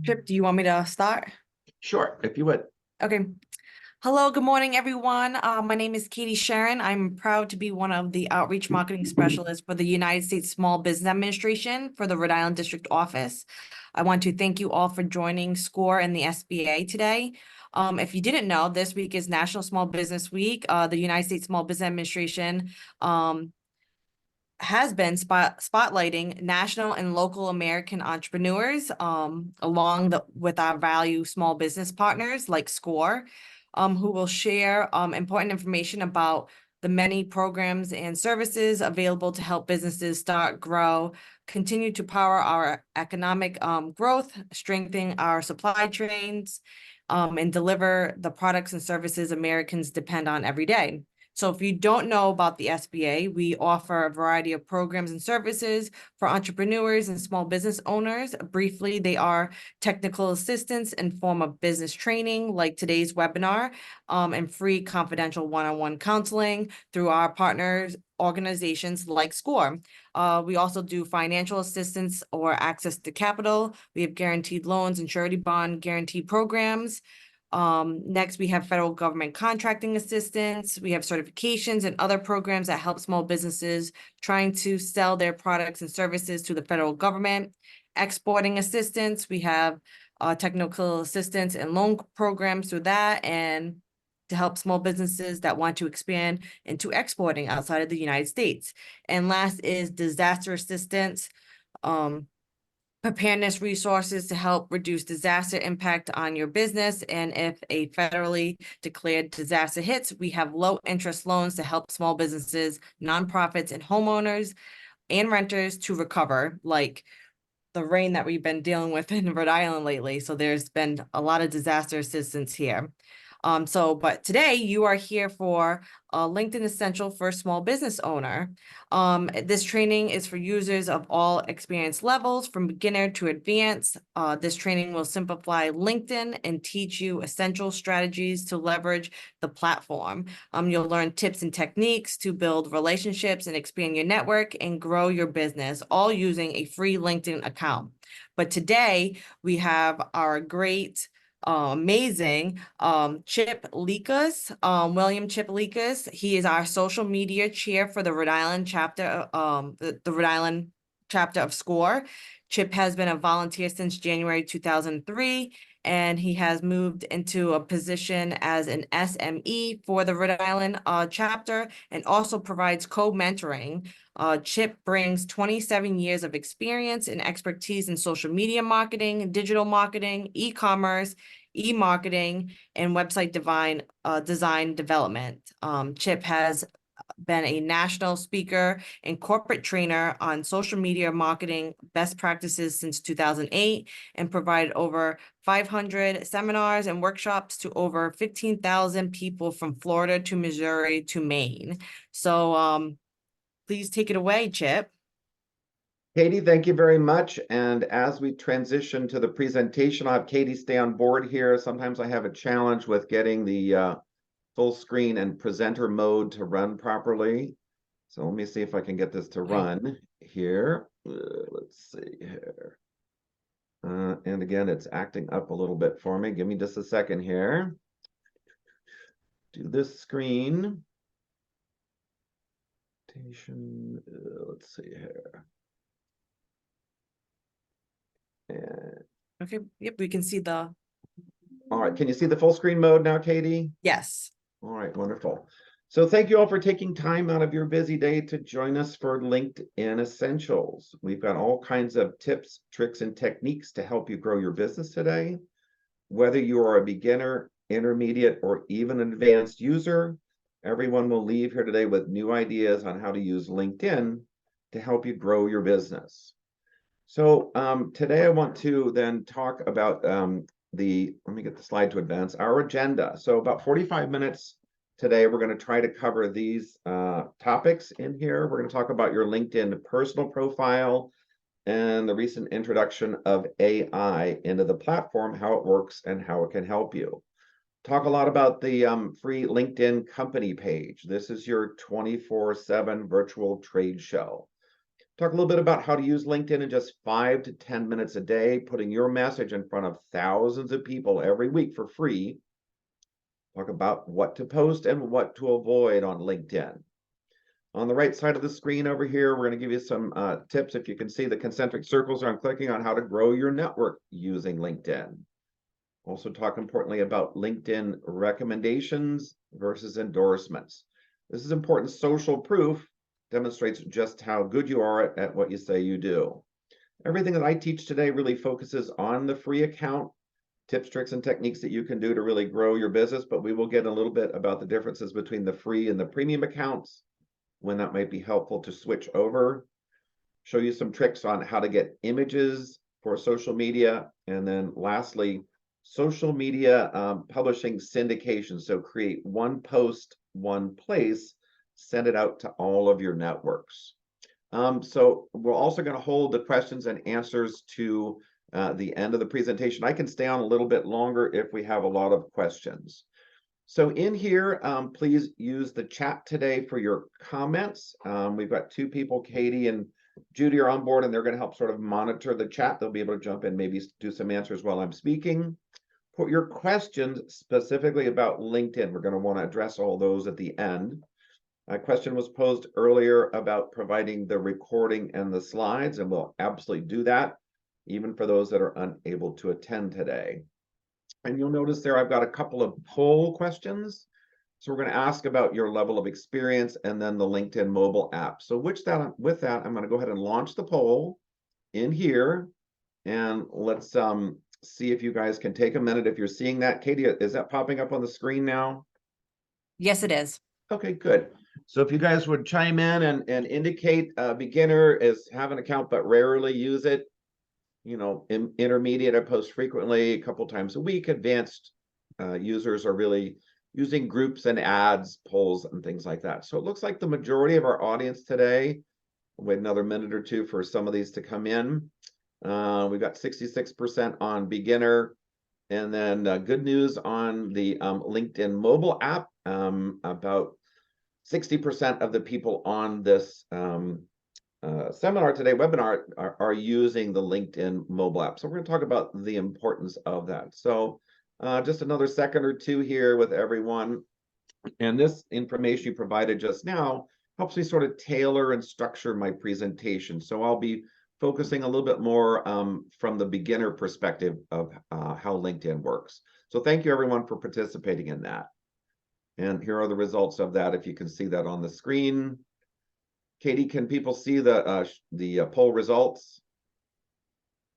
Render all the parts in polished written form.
Trip, do you want me to start? Sure, if you would. Okay. Hello, good morning, everyone. My name is Katie Sharon. I'm proud to be one of the outreach marketing specialists for the United States Small Business Administration for the Rhode Island District Office. I want to thank you all for joining SCORE and the SBA today. If you didn't know, this week is National Small Business Week. The United States Small Business Administration has been spotlighting national and local American entrepreneurs, with our value small business partners like SCORE, who will share important information about the many programs and services available to help businesses start, grow, continue to power our economic growth, strengthen our supply chains, and deliver the products and services Americans depend on every day. So if you don't know about the SBA, we offer a variety of programs and services for entrepreneurs and small business owners. Briefly, they are technical assistance in form of business training, like today's webinar, and free confidential one-on-one counseling through our partners organizations like SCORE. We also do financial assistance or access to capital. We have guaranteed loans and surety bond guarantee programs. Next, we have federal government contracting assistance. We have certifications and other programs that help small businesses trying to sell their products and services to the federal government. Exporting assistance, we have technical assistance and loan programs through that, and to help small businesses that want to expand into exporting outside of the United States. And last is disaster assistance. Preparedness resources to help reduce disaster impact on your business. And if a federally declared disaster hits, we have low interest loans to help small businesses, nonprofits, and homeowners and renters to recover, like the rain that we've been dealing with in Rhode Island lately. So there's been a lot of disaster assistance here. But today you are here for LinkedIn Essential for a Small Business Owner. This training is for users of all experience levels, from beginner to advanced. This training will simplify LinkedIn and teach you essential strategies to leverage the platform. You'll learn tips and techniques to build relationships and expand your network and grow your business, all using a free LinkedIn account. But today we have our great amazing Chip Leakas, William Chip Leakas. He is our social media chair for the Rhode Island chapter, the Rhode Island chapter of SCORE. Chip has been a volunteer since January 2003, and he has moved into a position as an SME for the Rhode Island chapter, and also provides co-mentoring. Chip brings 27 years of experience and expertise in social media marketing, digital marketing, e-commerce, e-marketing, and website design development. Chip has been a national speaker and corporate trainer on social media marketing best practices since 2008, and provided over 500 seminars and workshops to over 15,000 people from Florida to Missouri to Maine. So please take it away, Chip. Katie, thank you very much. And as we transition to the presentation, I'll have Katie stay on board here. Sometimes I have a challenge with getting the full screen and presenter mode to run properly. So let me see if I can get this to run here. Let's see here. And again, it's acting up a little bit for me. Give me just a second here. Do this screen. Let's see here. And Okay, yep, we can see the, all right, can you see the full screen mode now, Katie? yes. All right, wonderful. So thank you all for taking time out of your busy day to join us for LinkedIn Essentials. We've got all kinds of tips, tricks, and techniques to help you grow your business today. Whether you are a beginner, intermediate, or even an advanced user, everyone will leave here today with new ideas on how to use LinkedIn to help you grow your business. So today I want to then talk about let me get the slide to advance, our agenda. So about 45 minutes today, we're going to try to cover these topics in here. We're going to talk about your LinkedIn personal profile and the recent introduction of AI into the platform, how it works and how it can help you. Talk a lot about the free LinkedIn company page. This is your 24/7 virtual trade show. Talk a little bit about how to use LinkedIn in just 5 to 10 minutes a day, putting your message in front of thousands of people every week for free. Talk about what to post and what to avoid on LinkedIn. On the right side of the screen over here, we're going to give you some tips. If you can see the concentric circles, I'm clicking on how to grow your network using LinkedIn. Also talk importantly about LinkedIn recommendations versus endorsements. This is important. Social proof demonstrates just how good you are at what you say you do. Everything that I teach today really focuses on the free account, tips, tricks, and techniques that you can do to really grow your business, but we will get a little bit about the differences between the free and the premium accounts, when that might be helpful to switch over, show you some tricks on how to get images for social media, and then lastly, social media publishing syndication. So create one post, one place, send it out to all of your networks. So we're also going to hold the questions and answers to the end of the presentation. I can stay on a little bit longer if we have a lot of questions. So in here, please use the chat today for your comments. We've got two people, Katie and Judy, are on board, and they're going to help sort of monitor the chat. They'll be able to jump in, maybe do some answers while I'm speaking. Put your questions specifically about LinkedIn. We're going to want to address all those at the end. A question was posed earlier about providing the recording and the slides, and we'll absolutely do that, even for those that are unable to attend today. And you'll notice there I've got a couple of poll questions. So we're going to ask about your level of experience and then the LinkedIn mobile app. So with that, I'm going to go ahead and launch the poll in here. And let's see if you guys can take a minute if you're seeing that. Katie, is that popping up on the screen now? Yes, it is. Okay, good. So if you guys would chime in and indicate beginner is have an account but rarely use it. You know, intermediate, I post frequently, a couple times a week. Advanced users are really using groups and ads, polls, and things like that. So it looks like the majority of our audience today. We'll wait another minute or two for some of these to come in. We've got 66% on beginner, and then good news on the LinkedIn mobile app. About 60% of the people on this seminar today, webinar, are using the LinkedIn mobile app. So we're going to talk about the importance of that. So just another second or two here with everyone. And this information you provided just now helps me sort of tailor and structure my presentation. So I'll be focusing a little bit more from the beginner perspective of how LinkedIn works. So thank you everyone for participating in that. And here are the results of that, if you can see that on the screen. Katie, can people see the poll results?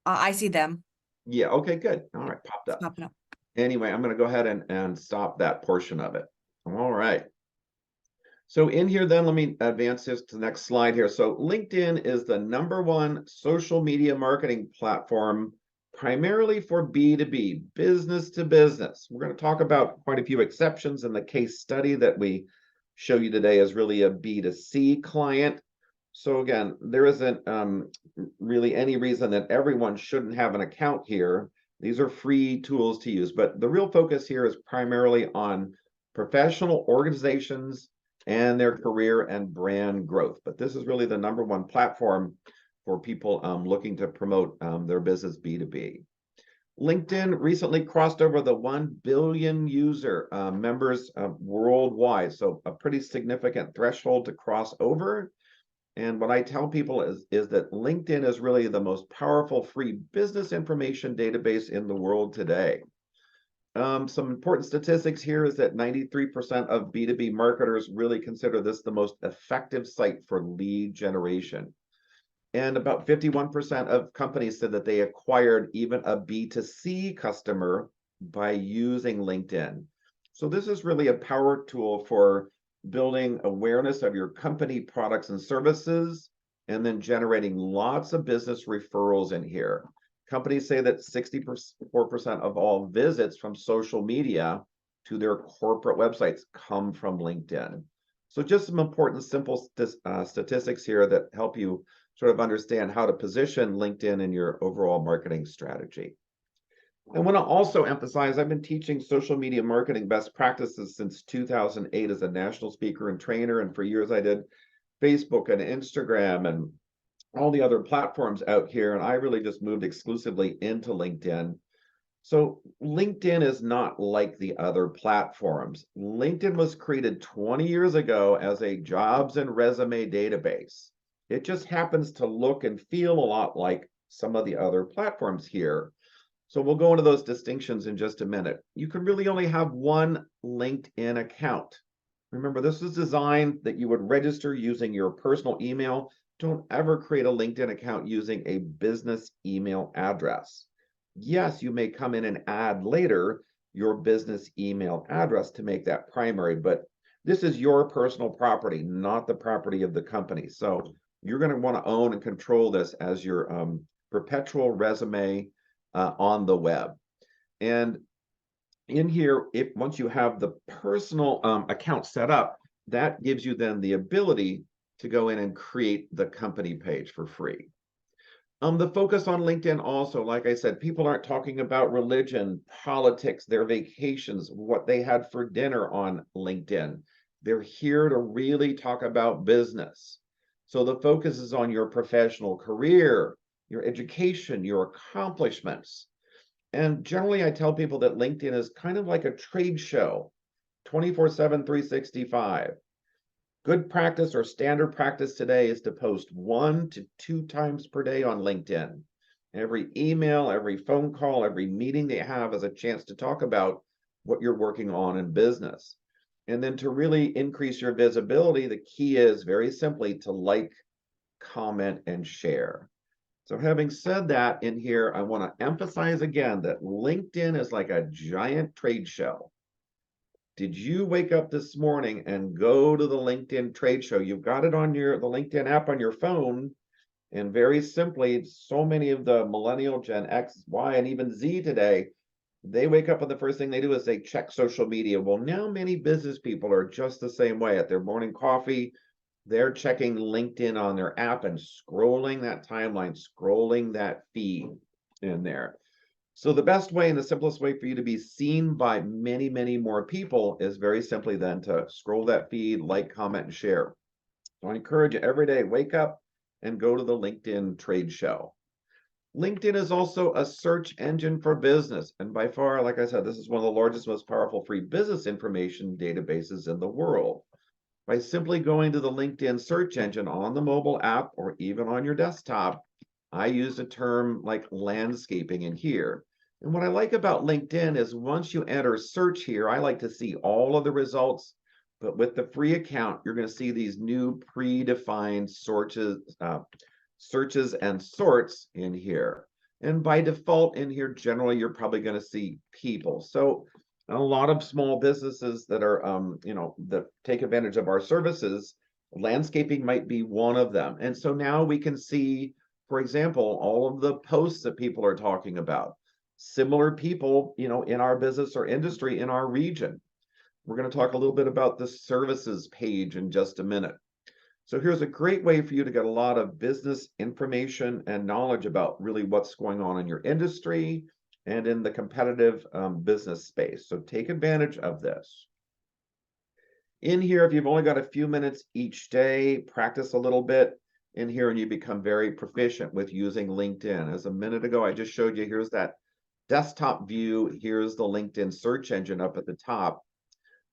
I see them. Yeah, okay, good. All right, popped It's up. popping up. Anyway, I'm going to go ahead and stop that portion of it. All right. So in here then, let me advance this to the next slide here. So LinkedIn is the #1 social media marketing platform, primarily for B2B, business to business. We're going to talk about quite a few exceptions, and the case study that we show you today is really a B2C client. So again, there isn't really any reason that everyone shouldn't have an account here. These are free tools to use, but the real focus here is primarily on professional organizations and their career and brand growth. But this is really the #1 platform for people looking to promote their business B2B. LinkedIn recently crossed over the 1 billion user members worldwide. So a pretty significant threshold to cross over. And what I tell people is that LinkedIn is really the most powerful free business information database in the world today. Some important statistics here is that 93% of B2B marketers really consider this the most effective site for lead generation. And about 51% of companies said that they acquired even a B2C customer by using LinkedIn. So this is really a power tool for building awareness of your company products and services, and then generating lots of business referrals in here. Companies say that 64% of all visits from social media to their corporate websites come from LinkedIn. So just some important, simple statistics here that help you sort of understand how to position LinkedIn in your overall marketing strategy. I want to also emphasize, I've been teaching social media marketing best practices since 2008 as a national speaker and trainer. And for years I did Facebook and Instagram and all the other platforms out here, and I really just moved exclusively into LinkedIn. So LinkedIn is not like the other platforms. LinkedIn was created 20 years ago as a jobs and resume database. It just happens to look and feel a lot like some of the other platforms here. So we'll go into those distinctions in just a minute. You can really only have one LinkedIn account. Remember, this is designed that you would register using your personal email. Don't ever create a LinkedIn account using a business email address. Yes, you may come in and add later your business email address to make that primary, but this is your personal property, not the property of the company. So you're going to want to own and control this as your perpetual resume on the web. And in here, if once you have the personal account set up, that gives you then the ability to go in and create the company page for free. The focus on LinkedIn also, like I said, people aren't talking about religion, politics, their vacations, what they had for dinner on LinkedIn. They're here to really talk about business. So the focus is on your professional career, your education, your accomplishments. And generally, I tell people that LinkedIn is kind of like a trade show, 24/7, 365. Good practice or standard practice today is to post 1 to 2 times per day on LinkedIn. Every email, every phone call, every meeting they have is a chance to talk about what you're working on in business. And then to really increase your visibility, the key is very simply to like, comment, and share. So having said that in here, I want to emphasize again that LinkedIn is like a giant trade show. Did you wake up this morning and go to the LinkedIn trade show? You've got it on the LinkedIn app on your phone. And very simply, so many of the millennial, Gen X, Y, and even Z today, they wake up and the first thing they do is they check social media. Well, now many business people are just the same way. At their morning coffee, they're checking LinkedIn on their app and scrolling that timeline, scrolling that feed in there. So the best way and the simplest way for you to be seen by many, many more people is very simply then to scroll that feed, like, comment, and share. So I encourage you every day, wake up and go to the LinkedIn trade show. LinkedIn is also a search engine for business. And by far, like I said, this is one of the largest, most powerful free business information databases in the world. By simply going to the LinkedIn search engine on the mobile app or even on your desktop, I use a term like landscaping in here. And what I like about LinkedIn is once you enter search here, I like to see all of the results. But with the free account, you're going to see these new predefined searches and sorts in here. And by default in here, generally, you're probably going to see people. So a lot of small businesses that are, that take advantage of our services, landscaping might be one of them. And so now we can see, for example, all of the posts that people are talking about, similar people, in our business or industry in our region. We're going to talk a little bit about the services page in just a minute. So here's a great way for you to get a lot of business information and knowledge about really what's going on in your industry and in the competitive business space. So take advantage of this. In here, if you've only got a few minutes each day, practice a little bit in here and you become very proficient with using LinkedIn. As a minute ago, I just showed you, here's that desktop view. Here's the LinkedIn search engine up at the top.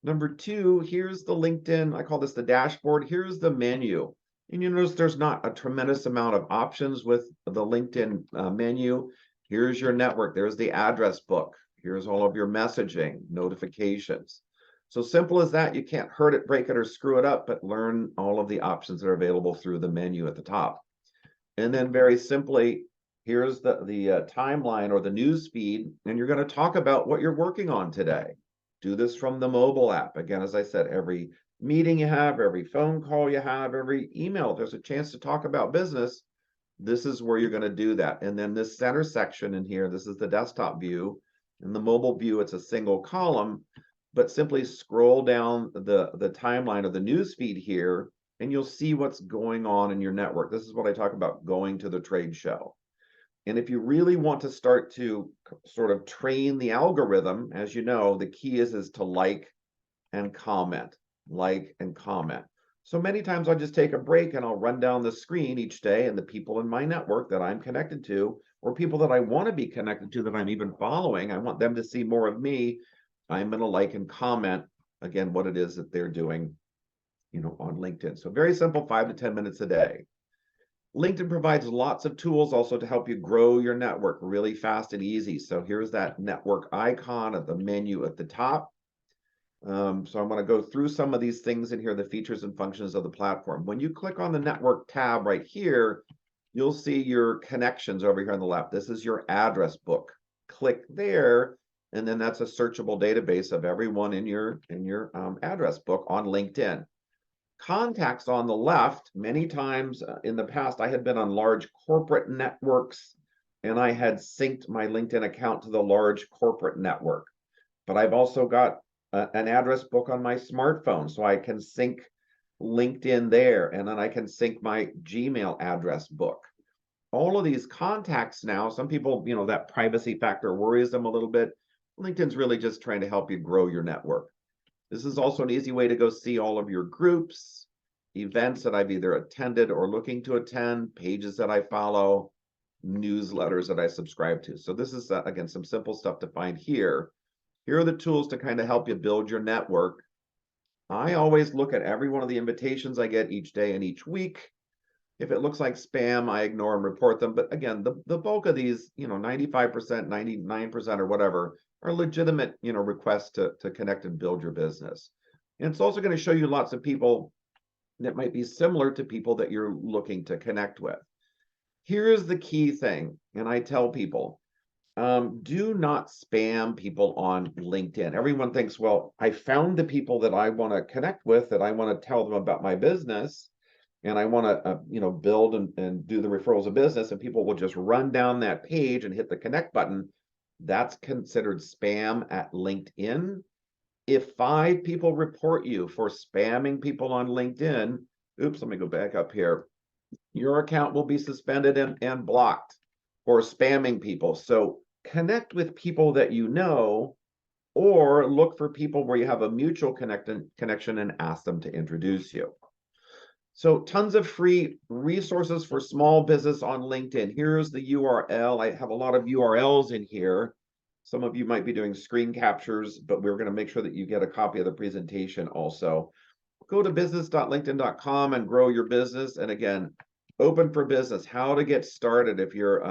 Number 2, here's the LinkedIn, I call this the dashboard. Here's the menu. And you notice there's not a tremendous amount of options with the LinkedIn menu. Here's your network. There's the address book. Here's all of your messaging, notifications. So simple as that. You can't hurt it, break it, or screw it up, but learn all of the options that are available through the menu at the top. And then very simply, here's the timeline or the news feed, and you're going to talk about what you're working on today. Do this from the mobile app. Again, as I said, every meeting you have, every phone call you have, every email, there's a chance to talk about business. This is where you're going to do that. And then this center section in here, this is the desktop view. In the mobile view, it's a single column, but simply scroll down the timeline of the news feed here, and you'll see what's going on in your network. This is what I talk about going to the trade show. And if you really want to start to sort of train the algorithm, as you know, the key is to like and comment, like and comment. So many times I'll just take a break and I'll run down the screen each day, and the people in my network that I'm connected to, or people that I want to be connected to that I'm even following, I want them to see more of me. I'm going to like and comment again what it is that they're doing, on LinkedIn. So very simple, 5 to 10 minutes a day. LinkedIn provides lots of tools also to help you grow your network really fast and easy. So here's that network icon at the menu at the top. So I'm going to go through some of these things in here, the features and functions of the platform. When you click on the network tab right here, you'll see your connections over here on the left. This is your address book. Click there, and then that's a searchable database of everyone in your address book on LinkedIn. Contacts on the left. Many times in the past, I had been on large corporate networks, and I had synced my LinkedIn account to the large corporate network. But I've also got an address book on my smartphone, so I can sync LinkedIn there, and then I can sync my Gmail address book. All of these contacts now, some people, that privacy factor worries them a little bit. LinkedIn's really just trying to help you grow your network. This is also an easy way to go see all of your groups, events that I've either attended or looking to attend, pages that I follow, newsletters that I subscribe to. So this is, again, some simple stuff to find here. Here are the tools to kind of help you build your network. I always look at every one of the invitations I get each day and each week. If it looks like spam, I ignore and report them. But again, the bulk of these, 95%, 99% or whatever, are legitimate, requests to connect and build your business. And it's also going to show you lots of people that might be similar to people that you're looking to connect with. Here's the key thing, and I tell people, do not spam people on LinkedIn. Everyone thinks, well, I found the people that I want to connect with, that I want to tell them about my business, and I want to, build and do the referrals of business, and people will just run down that page and hit the connect button. That's considered spam at LinkedIn. If 5 people report you for spamming people on LinkedIn, oops, let me go back up here. Your account will be suspended and blocked for spamming people. So connect with people that you know, or look for people where you have a mutual connection and ask them to introduce you. So tons of free resources for small business on LinkedIn. Here's the URL. I have a lot of URLs in here. Some of you might be doing screen captures, but we're going to make sure that you get a copy of the presentation also. Go to business.linkedin.com and grow your business. And again, open for business, how to get started if you're,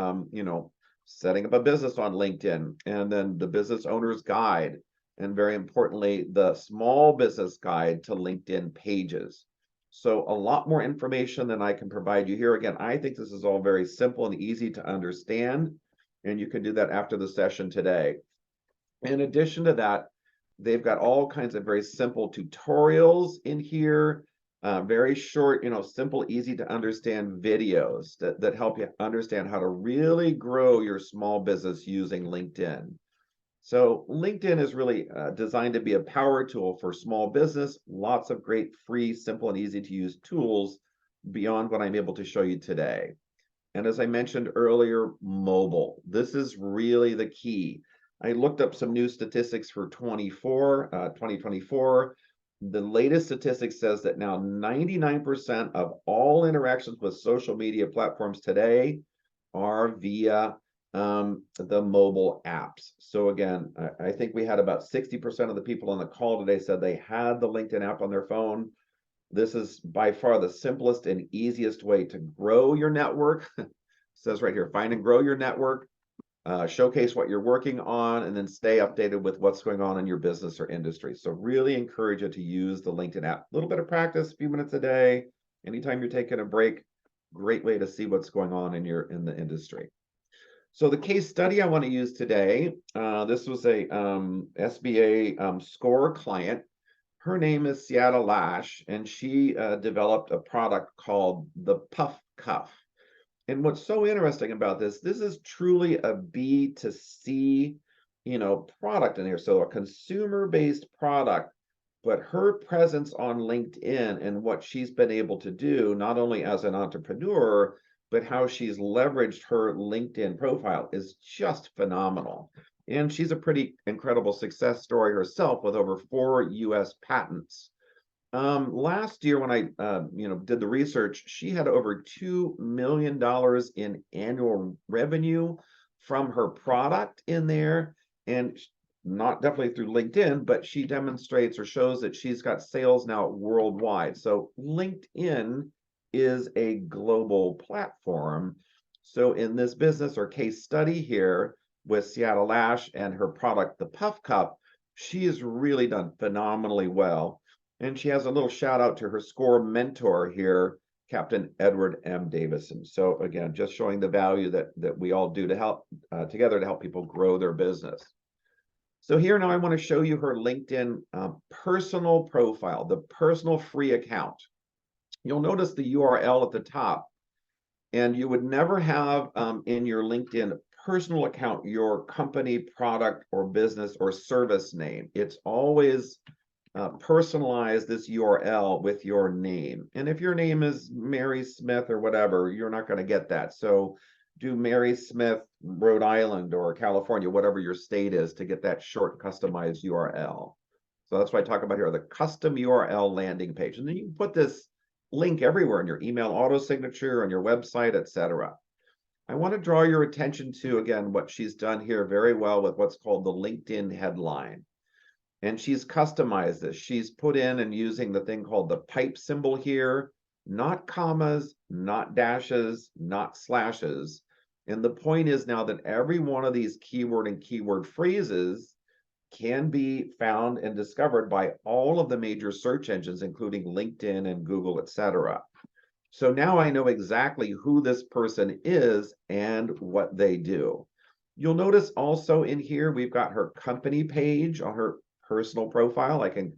setting up a business on LinkedIn, and then the business owner's guide. And very importantly, the small business guide to LinkedIn pages. So a lot more information than I can provide you here. Again, I think this is all very simple and easy to understand, and you can do that after the session today. In addition to that, they've got all kinds of very simple tutorials in here, very short, simple, easy to understand videos that help you understand how to really grow your small business using LinkedIn. So LinkedIn is really designed to be a power tool for small business. Lots of great free, simple, and easy to use tools beyond what I'm able to show you today. And as I mentioned earlier, mobile. This is really the key. I looked up some new statistics for 2024. The latest statistic says that now 99% of all interactions with social media platforms today are via the mobile apps. So again, I think we had about 60% of the people on the call today said they had the LinkedIn app on their phone. This is by far the simplest and easiest way to grow your network. It says right here, find and grow your network, showcase what you're working on, and then stay updated with what's going on in your business or industry. So really encourage you to use the LinkedIn app. A little bit of practice, a few minutes a day, anytime you're taking a break, great way to see what's going on in the industry. So the case study I want to use today, this was a SBA SCORE client. Her name is Seattle Lash, and she developed a product called the Puff Cuff. And what's so interesting about this is truly a B2C, product in here. So a consumer-based product, but her presence on LinkedIn and what she's been able to do, not only as an entrepreneur, but how she's leveraged her LinkedIn profile is just phenomenal. And she's a pretty incredible success story herself with over 4 US patents. Last year when I, did the research, she had over $2 million in annual revenue from her product in there, and not definitely through LinkedIn, but she demonstrates or shows that she's got sales now worldwide. So LinkedIn is a global platform. So in this business or case study here with Seattle Lash and her product, the Puff Cup, she has really done phenomenally well. And she has a little shout out to her SCORE mentor here, Captain Edward M. Davison. So again, just showing the value that we all do to help together to help people grow their business. So here now I want to show you her LinkedIn personal profile, the personal free account. You'll notice the URL at the top, and you would never have in your LinkedIn personal account your company, product, or business or service name. It's always personalize this URL with your name. And if your name is Mary Smith or whatever, you're not going to get that. So do Mary Smith, Rhode Island or California, whatever your state is, to get that short customized URL. So that's what I talk about here, the custom URL landing page. And then you can put this link everywhere in your email auto signature, on your website, etc. I want to draw your attention to, again, what she's done here very well with what's called the LinkedIn headline. And she's customized this. She's put in and using the thing called the pipe symbol here, not commas, not dashes, not slashes. And the point is now that every one of these keyword and keyword phrases can be found and discovered by all of the major search engines, including LinkedIn and Google, etc. So now I know exactly who this person is and what they do. You'll notice also in here, we've got her company page on her personal profile. I can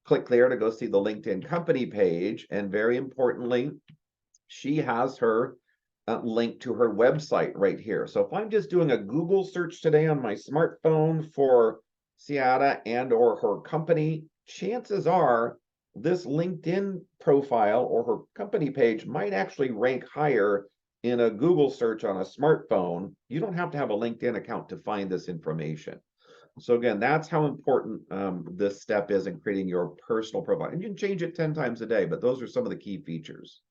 click there to go see the LinkedIn company page. And very importantly, she has her link to her website right here. So if I'm just doing a Google search today on my smartphone for Seattle and or her company, chances are this LinkedIn profile or her company page might actually rank higher in a Google search on a smartphone. You don't have to have a LinkedIn account to find this information. So again, that's how important this step is in creating your personal profile. And you can change it 10 times a day, but those are some of the key features.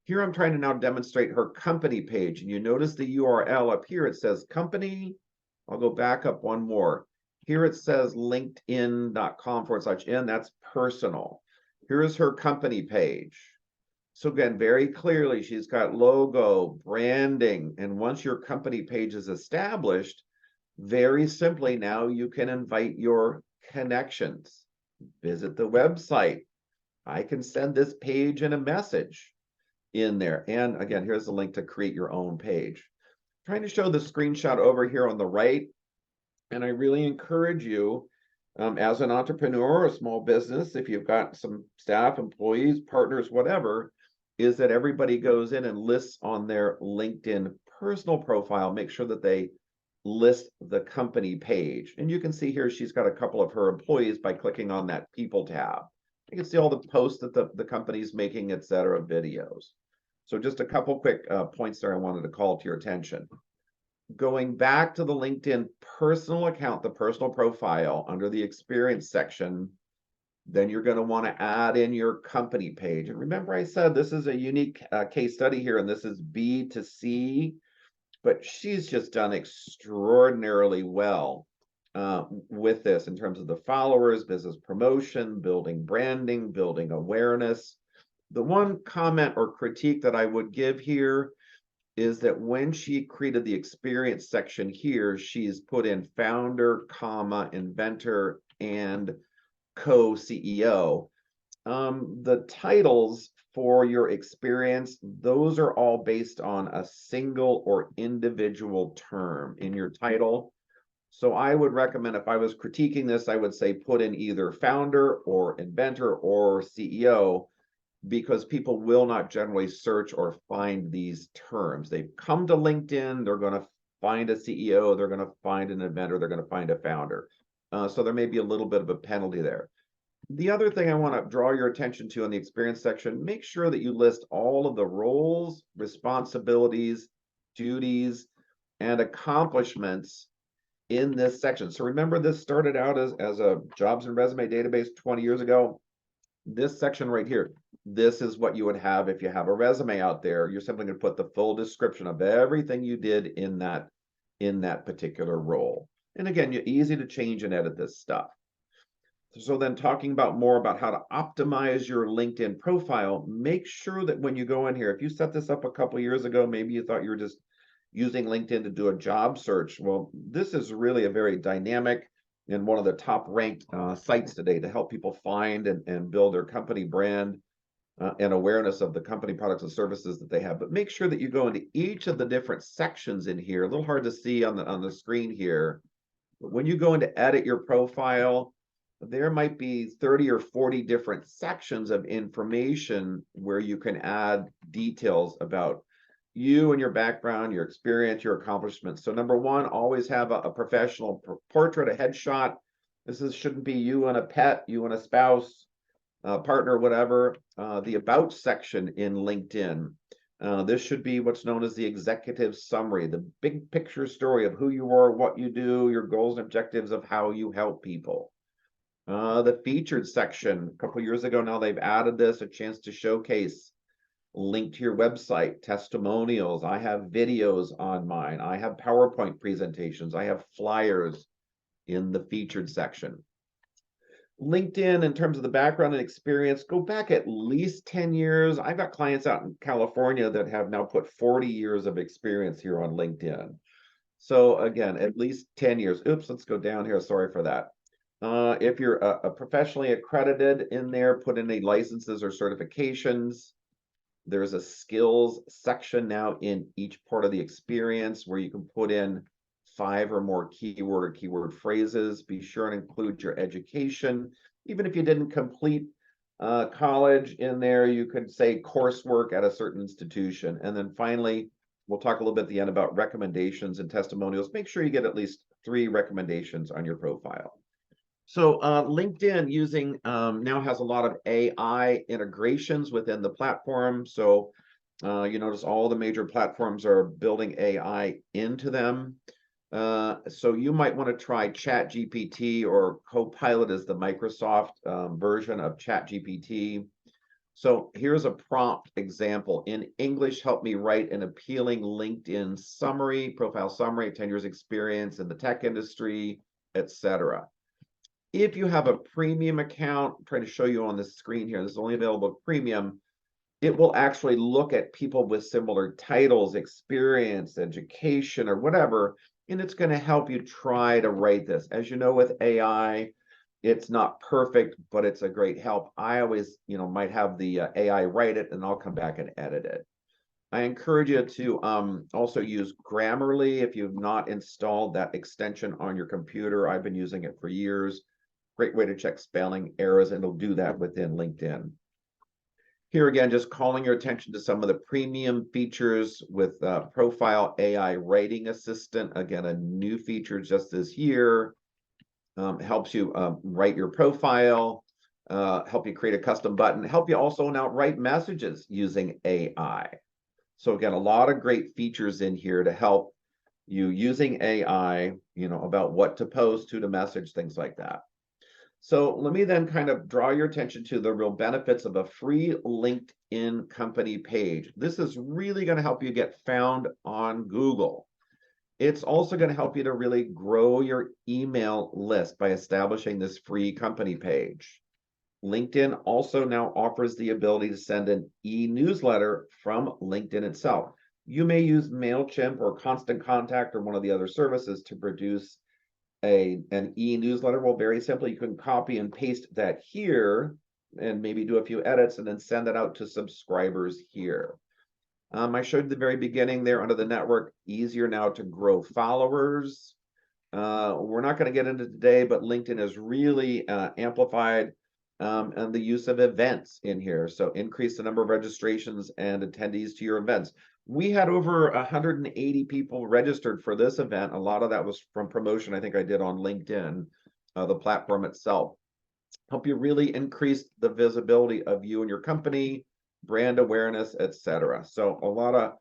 Here I'm trying to now demonstrate her company page. And you notice the URL up here, it says company. I'll go back up one more. Here it says linkedin.com/in, that's personal. Here's her company page. So again, very clearly, she's got logo, branding, and once your company page is established, very simply now you can invite your connections. Visit the website. I can send this page in a message in there. And again, here's the link to create your own page. I'm trying to show the screenshot over here on the right. And I really encourage you, as an entrepreneur or a small business, if you've got some staff, employees, partners, whatever, is that everybody goes in and lists on their LinkedIn personal profile, make sure that they list the company page. And you can see here she's got a couple of her employees by clicking on that people tab. You can see all the posts that the company's making, etc., videos. So just a couple quick points there I wanted to call to your attention. Going back to the LinkedIn personal account, the personal profile under the experience section, then you're going to want to add in your company page. And remember I said this is a unique case study here, and this is B2C, but she's just done extraordinarily well with this in terms of the followers, business promotion, building branding, building awareness. The one comment or critique that I would give here is that when she created the experience section here, she's put in founder, comma, inventor, and co-CEO. The titles for your experience, those are all based on a single or individual term in your title. So I would recommend, if I was critiquing this, I would say put in either founder or inventor or CEO, because people will not generally search or find these terms. They come to LinkedIn, they're going to find a CEO, they're going to find an inventor, they're going to find a founder. So there may be a little bit of a penalty there. The other thing I want to draw your attention to in the experience section, make sure that you list all of the roles, responsibilities, duties, and accomplishments in this section. So remember, this started out as a jobs and resume database 20 years ago. this section right here, this is what you would have if you have a resume out there. You're simply going to put the full description of everything you did in that particular role. And again, you're easy to change and edit this stuff. So then talking about more about how to optimize your LinkedIn profile, make sure that when you go in here, if you set this up a couple years ago, maybe you thought you were just using LinkedIn to do a job search. Well, this is really a very dynamic and one of the top ranked sites today to help people find and build their company brand and awareness of the company products and services that they have. But make sure that you go into each of the different sections in here. A little hard to see on the screen here. But when you go in to edit your profile, there might be 30 or 40 different sections of information where you can add details about you and your background, your experience, your accomplishments. So number one, always have a professional portrait, a headshot. Shouldn't be you and a pet, you and a spouse, partner, whatever. The about section in LinkedIn. This should be what's known as the executive summary, the big picture story of who you are, what you do, your goals and objectives of how you help people. The featured section, a couple years ago now, they've added this, a chance to showcase link to your website, testimonials. I have videos on mine. I have PowerPoint presentations. I have flyers in the featured section. LinkedIn, in terms of the background and experience, go back at least 10 years. I've got clients out in California that have now put 40 years of experience here on LinkedIn. So again, at least 10 years. Oops, let's go down here. Sorry for that. If you're a professionally accredited in there, put in any licenses or certifications. There's a skills section now in each part of the experience where you can put in 5 or more keyword phrases. Be sure and include your education. Even if you didn't complete college in there, you could say coursework at a certain institution. And then finally, we'll talk a little bit at the end about recommendations and testimonials. Make sure you get at least 3 recommendations on your profile. So LinkedIn now has a lot of AI integrations within the platform. So you notice all the major platforms are building AI into them. So you might want to try ChatGPT, or Copilot is the Microsoft version of ChatGPT. So here's a prompt example. In English, help me write an appealing LinkedIn summary, profile summary, 10 years experience in the tech industry, etc. If you have a premium account, I'm trying to show you on the screen here, this is only available premium, it will actually look at people with similar titles, experience, education, or whatever, and it's going to help you try to write this. As you know, with AI, it's not perfect, but it's a great help. I always, might have the AI write it, and I'll come back and edit it. I encourage you to also use Grammarly if you've not installed that extension on your computer. I've been using it for years. Great way to check spelling errors, and it'll do that within LinkedIn. Here again, just calling your attention to some of the premium features with Profile AI Writing Assistant. Again, a new feature just this year. Helps you write your profile, help you create a custom button, help you also now write messages using AI. So again, a lot of great features in here to help you using AI, about what to post, who to message, things like that. So let me then kind of draw your attention to the real benefits of a free LinkedIn company page. This is really going to help you get found on Google. It's also going to help you to really grow your email list by establishing this free company page. LinkedIn also now offers the ability to send an e-newsletter from LinkedIn itself. You may use MailChimp or Constant Contact or one of the other services to produce an e-newsletter. Well, very simply, you can copy and paste that here and maybe do a few edits and then send it out to subscribers here. I showed at the very beginning there under the network, easier now to grow followers. We're not going to get into today, but LinkedIn has really amplified and the use of events in here. So increase the number of registrations and attendees to your events. We had over 180 people registered for this event. A lot of that was from promotion I think I did on LinkedIn, the platform itself. Help you really increase the visibility of you and your company, brand awareness, etc. So a lot of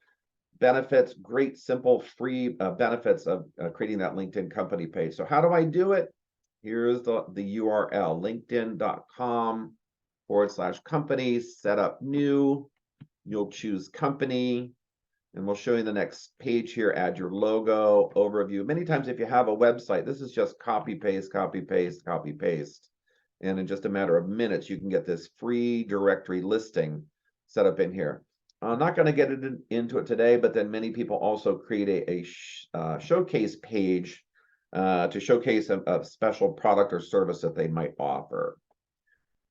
benefits, great, simple, free benefits of creating that LinkedIn company page. So how do I do it? Here's the URL, linkedin.com /company, set up new. You'll choose company, and we'll show you the next page here. Add your logo, overview. Many times if you have a website, this is just copy, paste, copy, paste, copy, paste. And in just a matter of minutes, you can get this free directory listing set up in here. I'm not going to get into it today, but then many people also create a showcase page to showcase a special product or service that they might offer.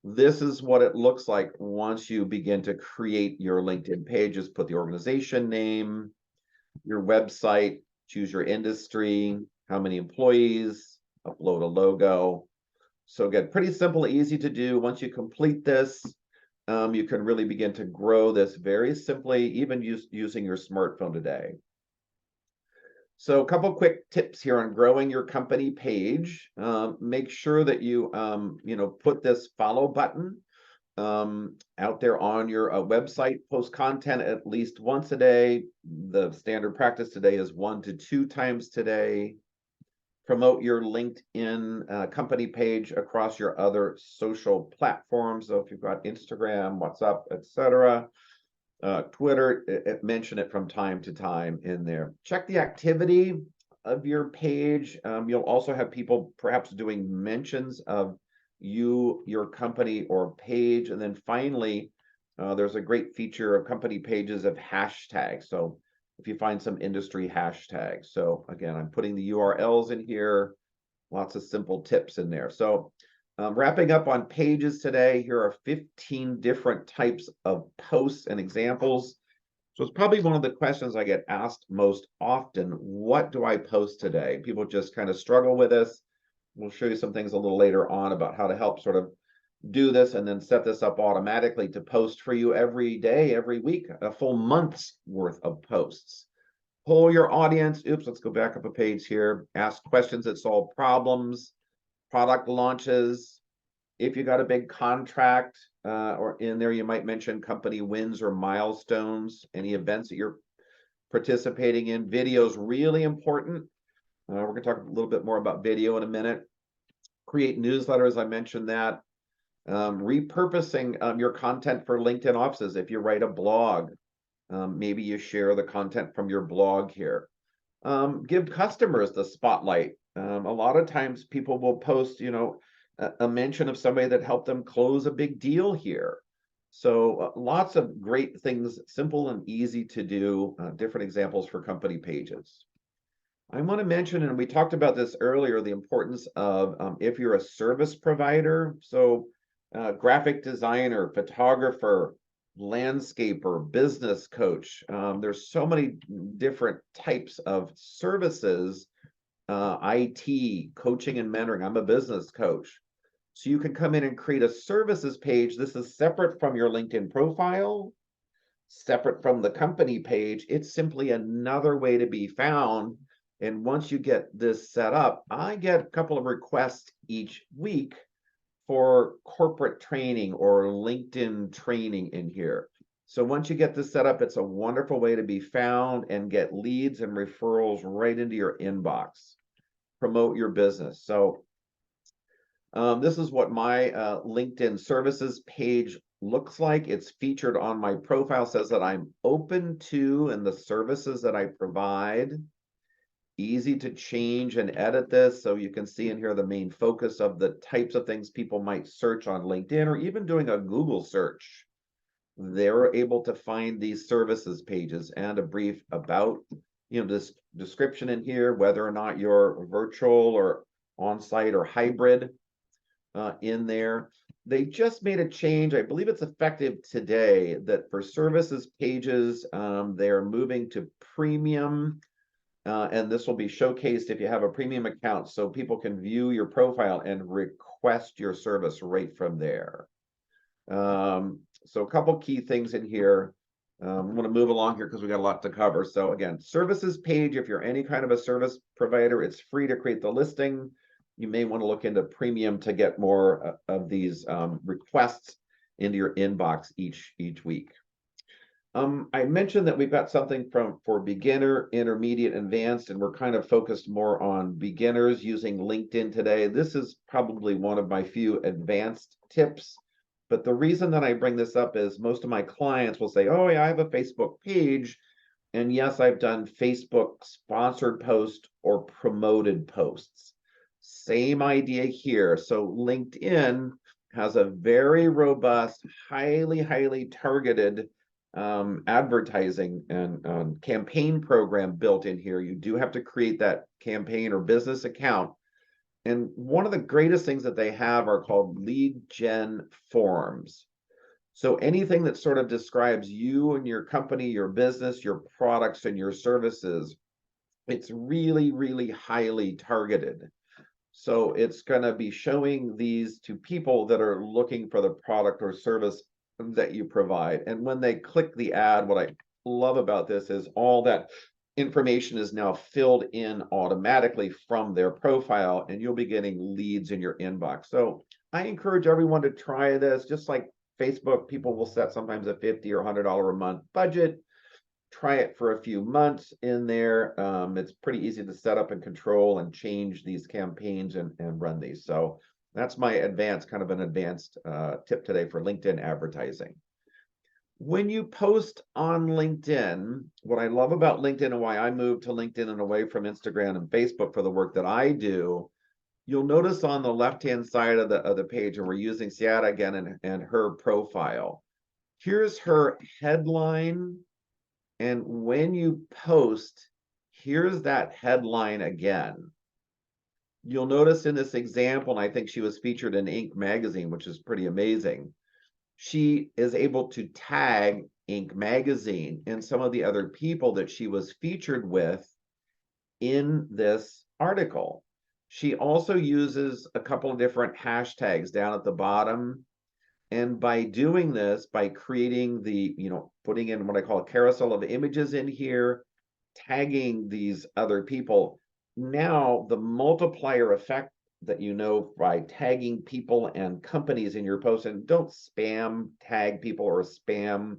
This is what it looks like once you begin to create your LinkedIn pages. Put the organization name, your website, choose your industry, how many employees, upload a logo. So again, pretty simple, easy to do. Once you complete this, you can really begin to grow this very simply, even using your smartphone today. So a couple quick tips here on growing your company page. Make sure that you put this follow button out there on your website. Post content at least once a day. The standard practice today is 1 to 2 times today. Promote your LinkedIn company page across your other social platforms. So if you've got Instagram, WhatsApp, etc., Twitter, mention it from time to time in there. Check the activity of your page. You'll also have people perhaps doing mentions of you, your company, or page. And then finally, there's a great feature of company pages of hashtags. So if you find some industry hashtags. So again, I'm putting the URLs in here, lots of simple tips in there. So wrapping up on pages today, here are 15 different types of posts and examples. So it's probably one of the questions I get asked most often. What do I post today? People just kind of struggle with this. We'll show you some things a little later on about how to help sort of do this and then set this up automatically to post for you every day, every week, a full month's worth of posts. Poll your audience. Oops, let's go back up a page here. Ask questions that solve problems. Product launches. If you got a big contract or in there, you might mention company wins or milestones, any events that you're participating in. Video is really important. We're going to talk a little bit more about video in a minute. Create newsletters, I mentioned that. Repurposing your content for LinkedIn offices. If you write a blog, maybe you share the content from your blog here. Give customers the spotlight. A lot of times people will post, a mention of somebody that helped them close a big deal here. So lots of great things, simple and easy to do, different examples for company pages. I want to mention, and we talked about this earlier, the importance of if you're a service provider, so graphic designer, photographer, landscaper, business coach. There's so many different types of services, IT, coaching and mentoring. I'm a business coach. So you can come in and create a services page. This is separate from your LinkedIn profile, separate from the company page. It's simply another way to be found. And once you get this set up, I get a couple of requests each week for corporate training or LinkedIn training in here. So once you get this set up, it's a wonderful way to be found and get leads and referrals right into your inbox. Promote your business. So this is what my LinkedIn services page looks like. It's featured on my profile, says that I'm open to and the services that I provide. Easy to change and edit this, so you can see in here the main focus of the types of things people might search on LinkedIn or even doing a Google search. They're able to find these services pages and a brief about, this description in here, whether or not you're virtual or on-site or hybrid in there. They just made a change. I believe it's effective today that for services pages, they're moving to premium. And this will be showcased if you have a premium account, so people can view your profile and request your service right from there. So a couple key things in here. I'm going to move along here because we got a lot to cover. So again, services page, if you're any kind of a service provider, it's free to create the listing. You may want to look into premium to get more of these requests into your inbox each week. I mentioned that we've got something for beginner, intermediate, advanced, and we're kind of focused more on beginners using LinkedIn today. This is probably one of my few advanced tips. But the reason that I bring this up is most of my clients will say, oh, yeah, I have a Facebook page. And yes, I've done Facebook sponsored post or promoted posts. Same idea here. So LinkedIn has a very robust, highly targeted advertising and campaign program built in here. You do have to create that campaign or business account. And one of the greatest things that they have are called lead gen forms. So anything that sort of describes you and your company, your business, your products, and your services, it's really highly targeted. So it's going to be showing these to people that are looking for the product or service that you provide. And when they click the ad, what I love about this is all that information is now filled in automatically from their profile, and you'll be getting leads in your inbox. So I encourage everyone to try this. Just like Facebook, people will set sometimes a $50 or $100 a month budget. Try it for a few months in there. It's pretty easy to set up and control and change these campaigns and run these. So that's my advanced, kind of an advanced tip today for LinkedIn advertising. When you post on LinkedIn, what I love about LinkedIn and why I moved to LinkedIn and away from Instagram and Facebook for the work that I do, you'll notice on the left-hand side of the page, and we're using Sienna again and her profile. Here's her headline. And when you post, here's that headline again. You'll notice in this example, and I think she was featured in Inc. magazine, which is pretty amazing. She is able to tag Inc. magazine and some of the other people that she was featured with in this article. She also uses a couple of different hashtags down at the bottom. And by doing this, by creating the, putting in what I call a carousel of images in here, tagging these other people, now the multiplier effect that by tagging people and companies in your post, and don't spam tag people or spam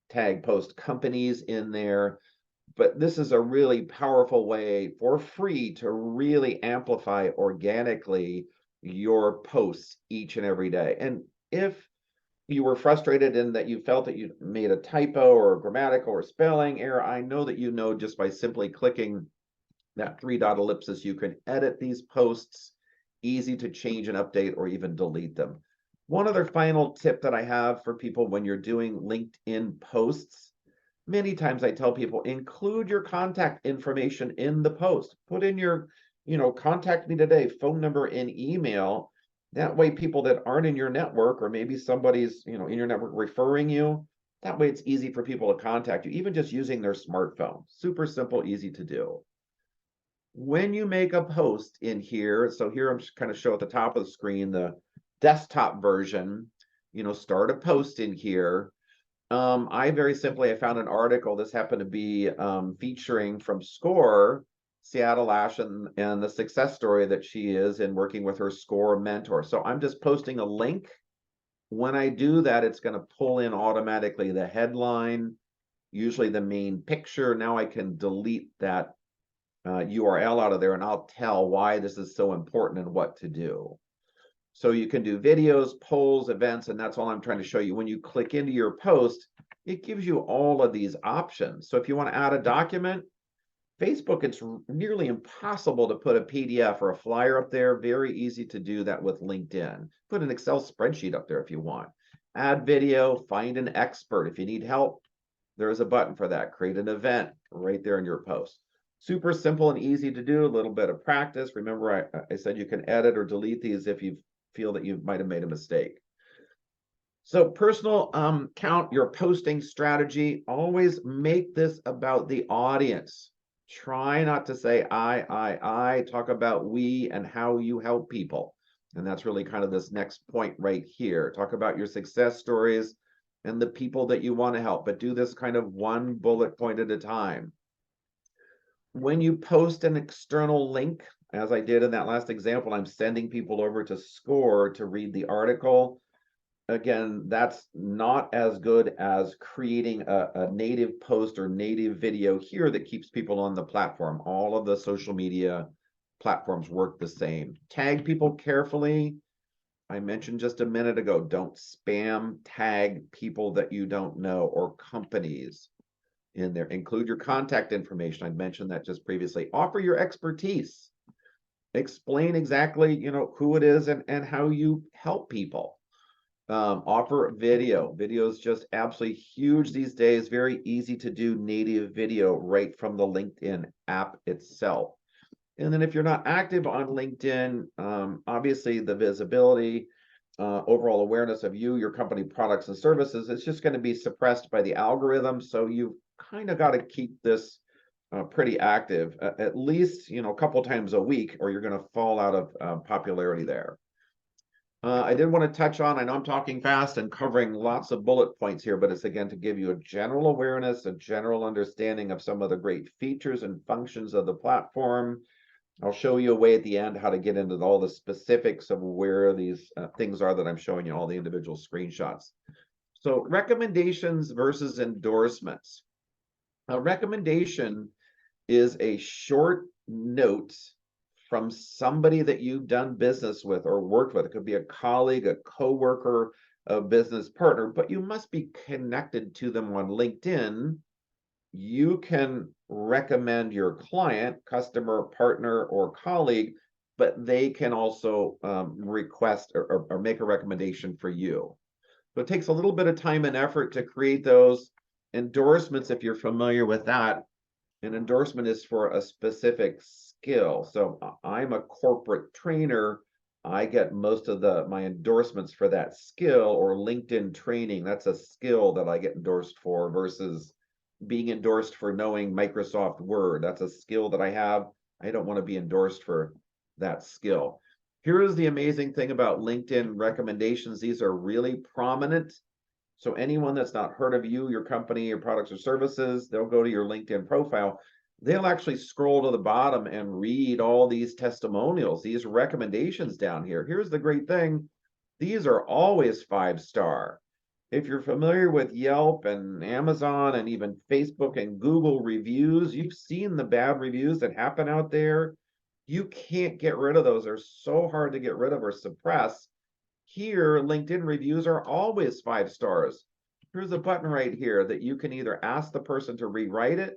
tag post companies in there. But this is a really powerful way for free to really amplify organically your posts each and every day. And if you were frustrated in that you felt that you made a typo or a grammatical or spelling error, I know that just by simply clicking that 3-dot ellipsis, you can edit these posts, easy to change and update or even delete them. One other final tip that I have for people when you're doing LinkedIn posts, many times I tell people, include your contact information in the post. Put in your, contact me today, phone number and email. That way people that aren't in your network, or maybe somebody's, in your network referring you, that way it's easy for people to contact you, even just using their smartphone. Super simple, easy to do. When you make a post in here, so here I'm just kind of show at the top of the screen, the desktop version, start a post in here. I found an article. This happened to be featuring from SCORE, Seattle Ash, and the success story that she is in working with her SCORE mentor. So I'm just posting a link. When I do that, it's going to pull in automatically the headline, usually the main picture. Now I can delete that URL out of there, and I'll tell why this is so important and what to do. So you can do videos, polls, events, and that's all I'm trying to show you. When you click into your post, it gives you all of these options. So if you want to add a document, Facebook, it's nearly impossible to put a PDF or a flyer up there. Very easy to do that with LinkedIn. Put an Excel spreadsheet up there if you want. Add video, find an expert. If you need help, there is a button for that. Create an event right there in your post. Super simple and easy to do, a little bit of practice. Remember, I said you can edit or delete these if you feel that you might have made a mistake. So personal count, your posting strategy, always make this about the audience. Try not to say I, talk about we and how you help people. And that's really kind of this next point right here. Talk about your success stories and the people that you want to help, but do this kind of one bullet point at a time. When you post an external link, as I did in that last example, I'm sending people over to SCORE to read the article. Again, that's not as good as creating a native post or native video here that keeps people on the platform. All of the social media platforms work the same. Tag people carefully. I mentioned just a minute ago, don't spam tag people that you don't know or companies in there. Include your contact information. I mentioned that just previously. Offer your expertise. Explain exactly, who it is and how you help people. Offer video. Video is just absolutely huge these days. Very easy to do native video right from the LinkedIn app itself. And then if you're not active on LinkedIn, obviously the visibility, overall awareness of you, your company products and services, it's just going to be suppressed by the algorithm. So you've kind of got to keep this pretty active, at least, a couple times a week, or you're going to fall out of popularity there. I did want to touch on, I know I'm talking fast and covering lots of bullet points here, but it's again to give you a general awareness, a general understanding of some of the great features and functions of the platform. I'll show you a way at the end how to get into all the specifics of where these things are that I'm showing you, all the individual screenshots. So recommendations versus endorsements. A recommendation is a short note from somebody that you've done business with or worked with. It could be a colleague, a coworker, a business partner, but you must be connected to them on LinkedIn. You can recommend your client, customer, partner, or colleague, but they can also request or make a recommendation for you. So it takes a little bit of time and effort to create those endorsements. If you're familiar with that, an endorsement is for a specific skill. So I'm a corporate trainer. I get most of my endorsements for that skill, or LinkedIn training. That's a skill that I get endorsed for versus being endorsed for knowing Microsoft Word. That's a skill that I have. I don't want to be endorsed for that skill. Here is the amazing thing about LinkedIn recommendations. These are really prominent. So anyone that's not heard of you, your company, your products or services, they'll go to your LinkedIn profile. They'll actually scroll to the bottom and read all these testimonials, these recommendations down here. Here's the great thing. These are always 5-star. If you're familiar with Yelp and Amazon and even Facebook and Google reviews, you've seen the bad reviews that happen out there. You can't get rid of those. They're so hard to get rid of or suppress. Here, LinkedIn reviews are always 5 stars. Here's a button right here that you can either ask the person to rewrite it,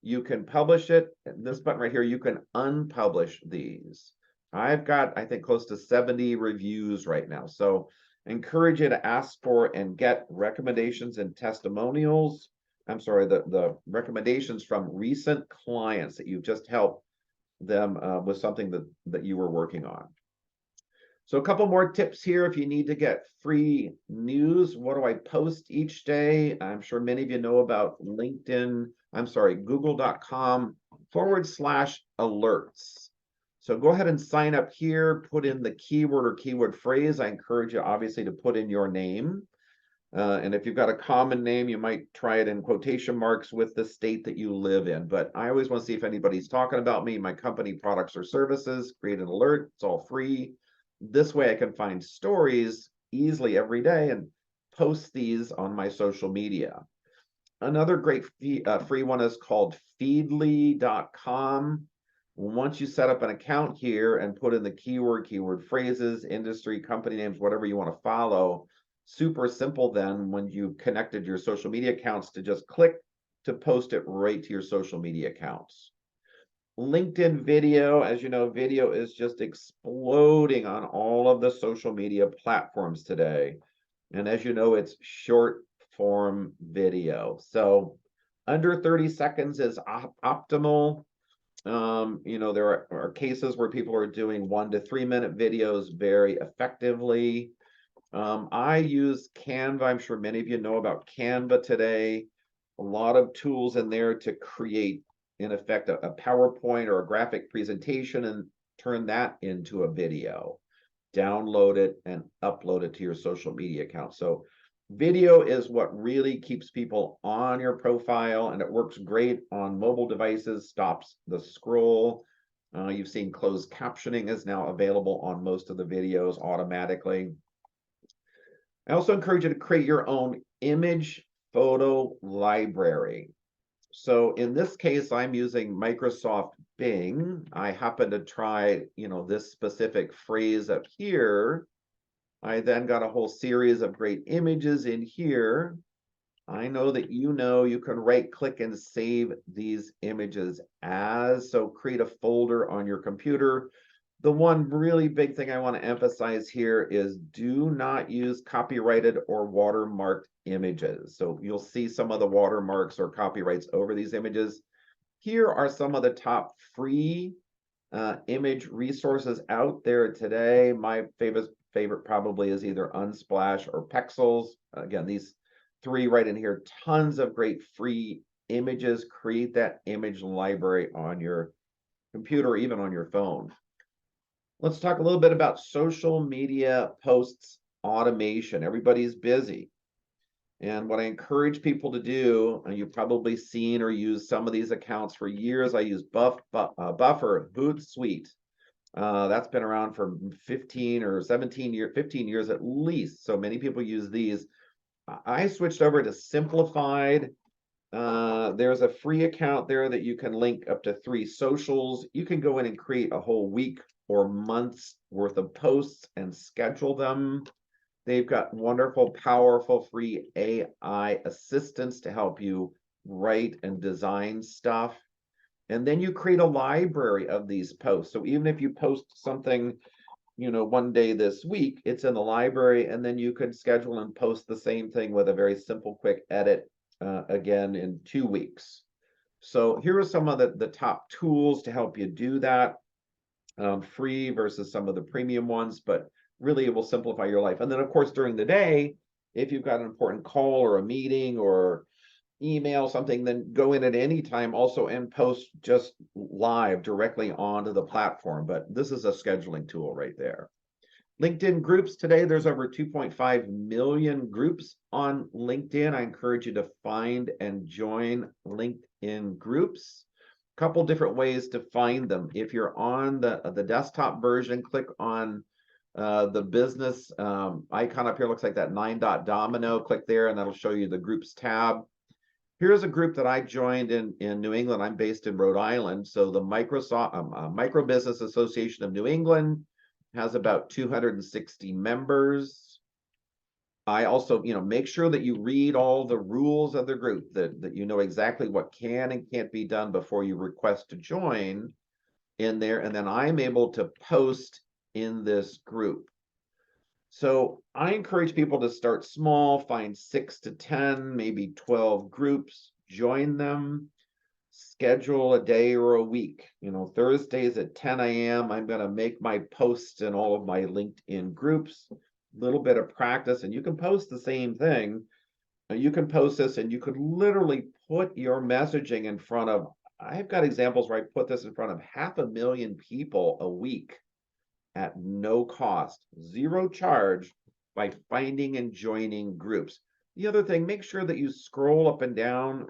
you can publish it, and this button right here, you can unpublish these. I've got, I think, close to 70 reviews right now. So encourage you to ask for and get recommendations and testimonials. I'm sorry, the recommendations from recent clients that you've just helped them with something that you were working on. So a couple more tips here. If you need to get free news, what do I post each day? I'm sure many of you know about google.com/alerts. So go ahead and sign up here, put in the keyword or keyword phrase. I encourage you obviously to put in your name. And if you've got a common name, you might try it in quotation marks with the state that you live in. But I always want to see if anybody's talking about me, my company, products, or services. Create an alert. It's all free. This way I can find stories easily every day and post these on my social media. Another great free one is called feedly.com. Once you set up an account here and put in the keyword phrases, industry, company names, whatever you want to follow, super simple then when you connected your social media accounts to just click to post it right to your social media accounts. LinkedIn video, as you know, video is just exploding on all of the social media platforms today. And as you know, it's short form video. So under 30 seconds is optimal. There are cases where people are doing 1 to 3 minute videos very effectively. I use Canva. I'm sure many of you know about Canva today. A lot of tools in there to create, in effect, a PowerPoint or a graphic presentation and turn that into a video. Download it and upload it to your social media account. So video is what really keeps people on your profile, and it works great on mobile devices, stops the scroll. You've seen closed captioning is now available on most of the videos automatically. I also encourage you to create your own image photo library. So in this case, I'm using Microsoft Bing. I happen to try, this specific phrase up here. I then got a whole series of great images in here. I know that you can right click and save these images as, so create a folder on your computer. The one really big thing I want to emphasize here is do not use copyrighted or watermarked images. So you'll see some of the watermarks or copyrights over these images. Here are some of the top free image resources out there today. My favorite probably is either Unsplash or Pexels. Again, these three right in here, tons of great free images. Create that image library on your computer or even on your phone. Let's talk a little bit about social media posts automation. Everybody's busy. And what I encourage people to do, and you've probably seen or used some of these accounts for years. I use Buffer, Hootsuite. That's been around for 15 or 17 years, 15 years at least. So many people use these. I switched over to Simplified. There's a free account there that you can link up to 3 socials. You can go in and create a whole week or month's worth of posts and schedule them. They've got wonderful, powerful, free AI assistants to help you write and design stuff. And then you create a library of these posts. So even if you post something, one day this week, it's in the library, and then you could schedule and post the same thing with a very simple, quick edit again in 2 weeks. So here are some of the top tools to help you do that, free versus some of the premium ones, but really it will simplify your life. And then of course, during the day, if you've got an important call or a meeting or email something, then go in at any time also and post just live directly onto the platform. But this is a scheduling tool right there. LinkedIn groups today, there's over 2.5 million groups on LinkedIn. I encourage you to find and join LinkedIn groups. Couple different ways to find them. If you're on the desktop version, click on the business icon up here. Looks like that 9-dot domino. Click there and that'll show you the groups tab. Here's a group that I joined in New England. I'm based in Rhode Island. So the Micro Business Association of New England has about 260 members. I also, make sure that you read all the rules of the group, that you know exactly what can and can't be done before you request to join in there. And then I'm able to post in this group. So I encourage people to start small, find 6 to 10, maybe 12 groups, join them, schedule a day or a week. Thursdays at 10 a.m., I'm going to make my posts in all of my LinkedIn groups, a little bit of practice, and you can post the same thing. You can post this and you could literally put your messaging in front of, I've got examples where I put this in front of 500,000 people a week at no cost, zero charge, by finding and joining groups. The other thing, make sure that you scroll up and down,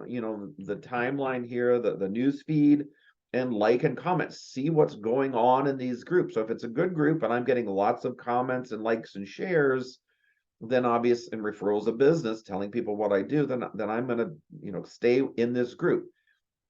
the timeline here, the news feed, and like and comment. See what's going on in these groups. So if it's a good group and I'm getting lots of comments and likes and shares, then obvious and referrals of business, telling people what I do, then I'm going to, stay in this group.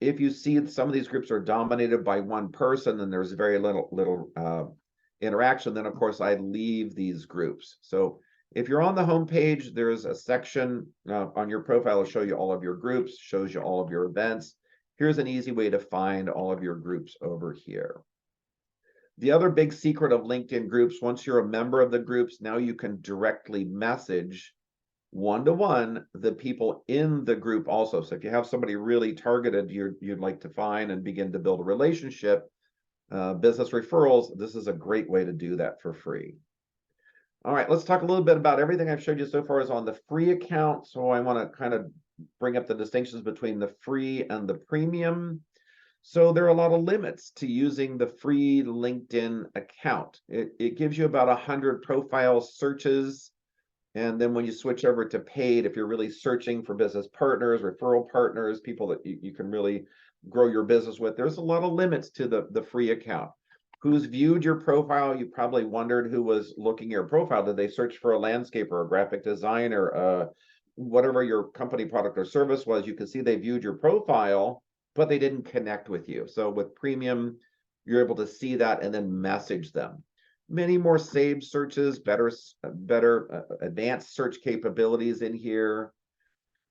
If you see some of these groups are dominated by one person and there's very little interaction, then of course I leave these groups. So if you're on the home page, there's a section on your profile to show you all of your groups, shows you all of your events. Here's an easy way to find all of your groups over here. The other big secret of LinkedIn groups, once you're a member of the groups, now you can directly message one-to-one the people in the group also. So if you have somebody really targeted you'd like to find and begin to build a relationship, business referrals, this is a great way to do that for free. All right, let's talk a little bit about everything I've showed you so far is on the free account. So I want to kind of bring up the distinctions between the free and the premium. So there are a lot of limits to using the free LinkedIn account. It gives you about 100 profile searches. And then when you switch over to paid, if you're really searching for business partners, referral partners, people that you can really grow your business with, there's a lot of limits to the free account. Who's viewed your profile? You probably wondered who was looking at your profile. Did they search for a landscaper, a graphic designer, whatever your company product or service was? You can see they viewed your profile, but they didn't connect with you. So with premium, you're able to see that and then message them. Many more saved searches, better advanced search capabilities in here.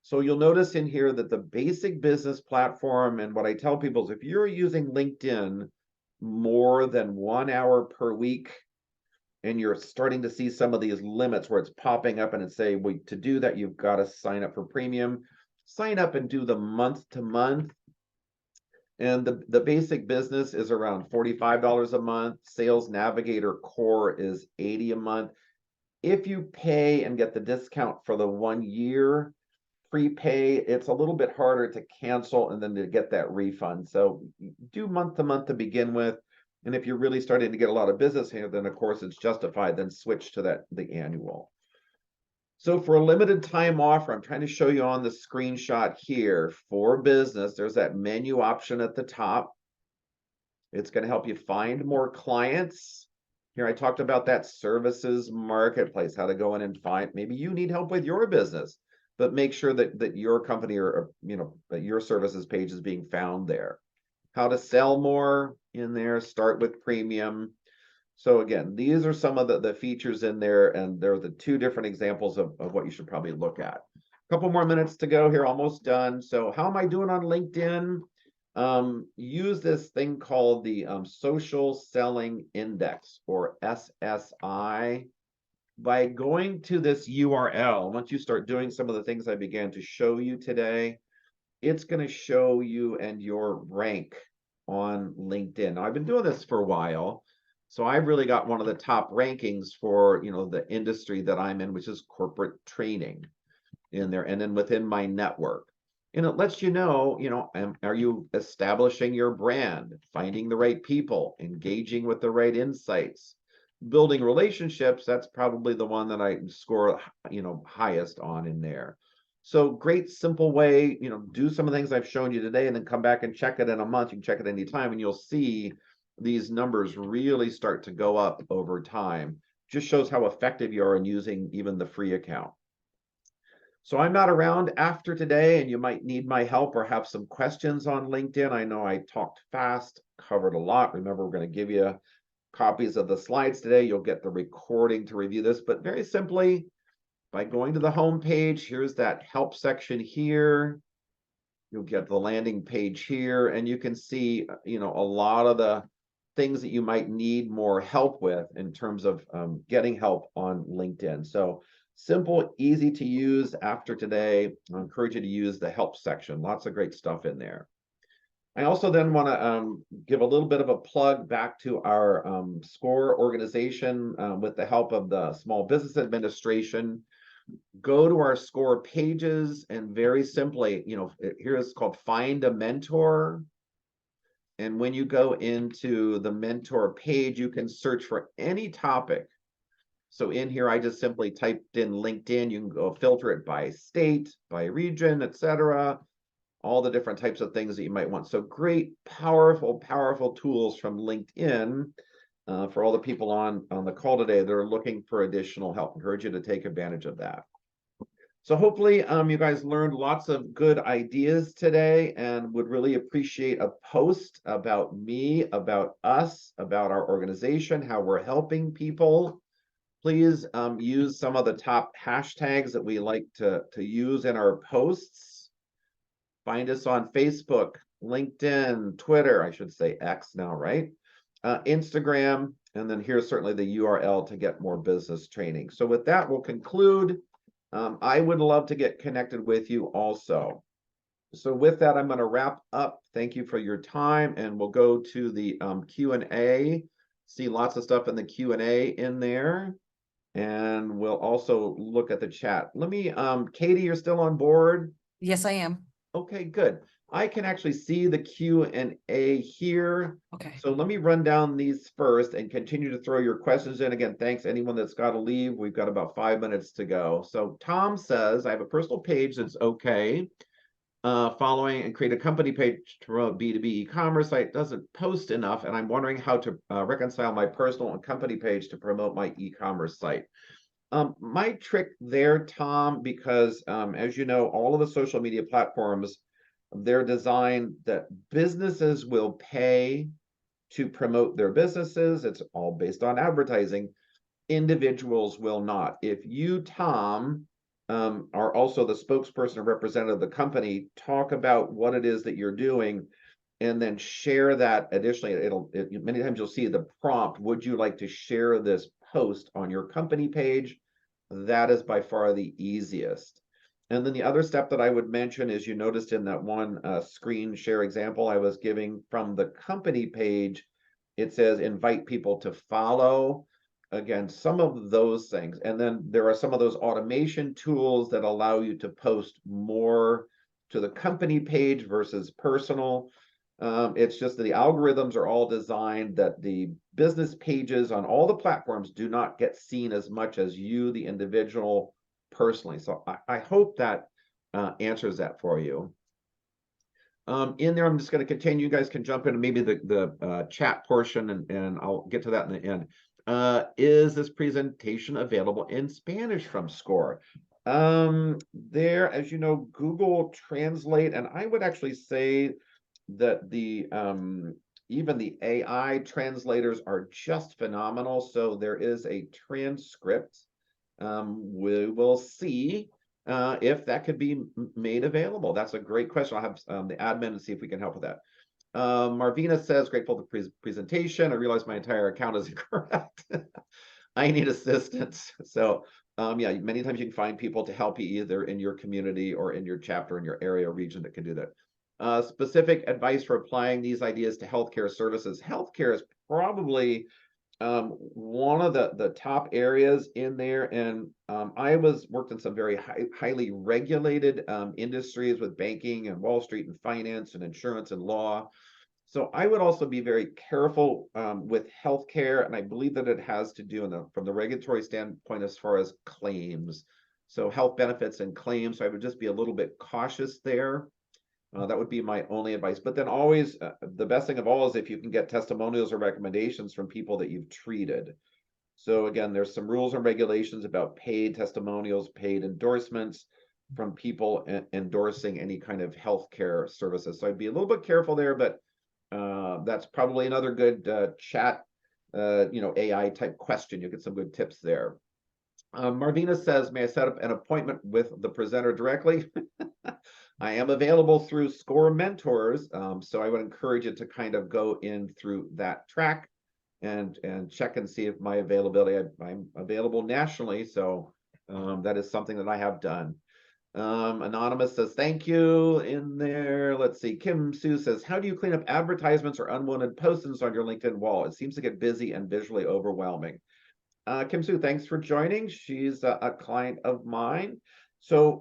So you'll notice in here that the basic business platform, and what I tell people is if you're using LinkedIn more than 1 hour per week, and you're starting to see some of these limits where it's popping up and it's saying, wait, to do that, you've got to sign up for premium. Sign up and do the month to month. And the basic business is around $45 a month. Sales Navigator Core is $80 a month. If you pay and get the discount for the 1 year prepay, it's a little bit harder to cancel and then to get that refund. So do month to month to begin with. And if you're really starting to get a lot of business here, then of course it's justified, then switch to the annual. So for a limited time offer, I'm trying to show you on the screenshot here for business, there's that menu option at the top. It's going to help you find more clients. Here I talked about that services marketplace, how to go in and find, maybe you need help with your business, but make sure that your company or that your services page is being found there. How to sell more in there, start with premium. So again, these are some of the features in there, and they're the two different examples of what you should probably look at. A couple more minutes to go here, almost done. So how am I doing on LinkedIn? Use this thing called the Social Selling Index, or SSI. By going to this URL, once you start doing some of the things I began to show you today, it's going to show you and your rank on LinkedIn. Now, I've been doing this for a while, so I've really got one of the top rankings for the industry that I'm in, which is corporate training in there, and then within my network. And it lets you know, are you establishing your brand, finding the right people, engaging with the right insights, building relationships. That's probably the one that I score, highest on in there. So great, simple way, do some of the things I've shown you today and then come back and check it in a month. You can check it anytime and you'll see these numbers really start to go up over time. Just shows how effective you are in using even the free account. So I'm not around after today, and you might need my help or have some questions on LinkedIn. I know I talked fast, covered a lot. Remember, we're going to give you copies of the slides today. You'll get the recording to review this, but very simply, by going to the home page, here's that help section here. You'll get the landing page here, and you can see, a lot of the things that you might need more help with in terms of getting help on LinkedIn. So simple, easy to use after today. I encourage you to use the help section. Lots of great stuff in there. I also then want to give a little bit of a plug back to our SCORE organization with the help of the Small Business Administration. Go to our SCORE pages and very simply, here it's called Find a Mentor. And when you go into the mentor page, you can search for any topic. So in here, I just simply typed in LinkedIn. You can go filter it by state, by region, etc. All the different types of things that you might want. So great, powerful, powerful tools from LinkedIn for all the people on the call today that are looking for additional help. I encourage you to take advantage of that. So hopefully you guys learned lots of good ideas today, and would really appreciate a post about me, about us, about our organization, how we're helping people. Please use some of the top hashtags that we like to use in our posts. Find us on Facebook, LinkedIn, Twitter, I should say X now, right? Instagram, and then here's certainly the URL to get more business training. So with that, we'll conclude. I would love to get connected with you also. So with that, I'm going to wrap up. Thank you for your time, and we'll go to the Q&A. See lots of stuff in the Q&A in there, and we'll also look at the chat. Let me, Katie, you're still on board? Yes, I am. Okay, good. I can actually see the Q&A here. Okay. So let me run down these first and continue to throw your questions in. Again, thanks anyone that's got to leave. We've got about 5 minutes to go. So Tom says, I have a personal page that's okay. Following and create a company page to promote B2B e-commerce site doesn't post enough, and I'm wondering how to reconcile my personal and company page to promote my e-commerce site. My trick there, Tom, because as you know, all of the social media platforms, they're designed that businesses will pay to promote their businesses. It's all based on advertising. Individuals will not. If you, Tom, are also the spokesperson or representative of the company, talk about what it is that you're doing, and then share that. Additionally, many times you'll see the prompt, would you like to share this post on your company page? That is by far the easiest. And then the other step that I would mention is, you noticed in that one screen share example I was giving from the company page, it says invite people to follow. Again, some of those things. And then there are some of those automation tools that allow you to post more to the company page versus personal. It's just that the algorithms are all designed that the business pages on all the platforms do not get seen as much as you, the individual, personally. So I hope that answers that for you. In there, I'm just going to continue. You guys can jump into maybe the chat portion, and I'll get to that in the end. Is this presentation available in Spanish from SCORE? There, as you know, Google Translate, and I would actually say that the even the AI translators are just phenomenal. So there is a transcript. We will see if that could be made available. That's a great question. I'll have the admin to see if we can help with that. Marvina says, grateful for the presentation. I realize my entire account is incorrect. I need assistance. So yeah, many times you can find people to help you either in your community or in your chapter, in your area or region that can do that. Specific advice for applying these ideas to healthcare services. Healthcare is probably one of the top areas in there, and I worked in some very highly regulated industries with banking and Wall Street and finance and insurance and law. So I would also be very careful with healthcare, and I believe that it has to do from the regulatory standpoint as far as claims. So health benefits and claims, so I would just be a little bit cautious there. That would be my only advice. But then always, the best thing of all is if you can get testimonials or recommendations from people that you've treated. So again, there's some rules and regulations about paid testimonials, paid endorsements from people endorsing any kind of healthcare services. So I'd be a little bit careful there, but that's probably another good chat, AI type question. You get some good tips there. Marvina says, may I set up an appointment with the presenter directly? I am available through SCORE Mentors, so I would encourage you to kind of go in through that track and check and see if my availability. I'm available nationally, so that is something that I have done. Anonymous says, thank you in there. Let's see. Kim Sue says, how do you clean up advertisements or unwanted postings on your LinkedIn wall? It seems to get busy and visually overwhelming. Kim Sue, thanks for joining. She's a client of mine. So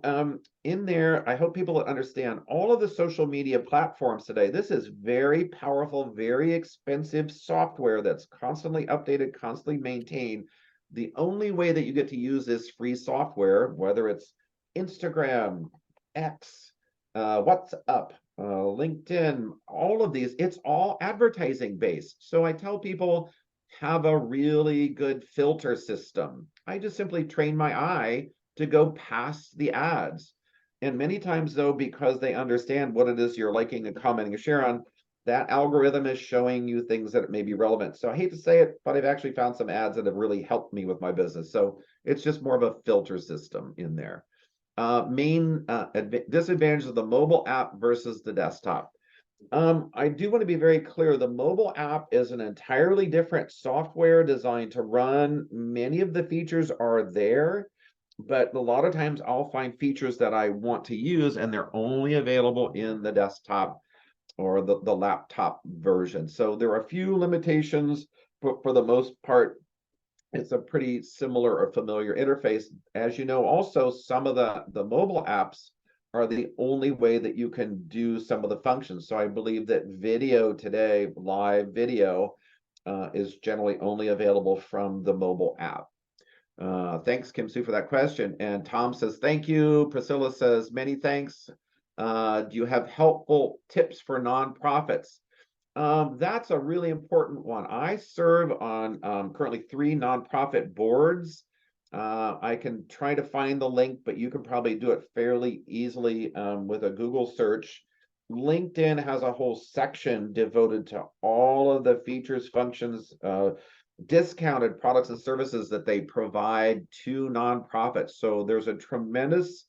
in there, I hope people understand all of the social media platforms today. This is very powerful, very expensive software that's constantly updated, constantly maintained. The only way that you get to use this free software, whether it's Instagram, X, WhatsApp, LinkedIn, all of these, it's all advertising based. So I tell people, have a really good filter system. I just simply train my eye to go past the ads. And many times though, because they understand what it is you're liking and commenting and sharing on, that algorithm is showing you things that may be relevant. So I hate to say it, but I've actually found some ads that have really helped me with my business. So it's just more of a filter system in there. Main disadvantage of the mobile app versus the desktop. I do want to be very clear. The mobile app is an entirely different software designed to run. Many of the features are there, but a lot of times I'll find features that I want to use and they're only available in the desktop or the laptop version. So there are a few limitations, but for the most part, it's a pretty similar or familiar interface. As you know, also some of the mobile apps are the only way that you can do some of the functions. So I believe that video today, live video, is generally only available from the mobile app. Thanks, Kim Sue, for that question. And Tom says, thank you. Priscilla says, many thanks. Do you have helpful tips for nonprofits? That's a really important one. I serve on currently 3 nonprofit boards. I can try to find the link, but you can probably do it fairly easily with a Google search. LinkedIn has a whole section devoted to all of the features, functions, discounted products and services that they provide to nonprofits. So there's a tremendous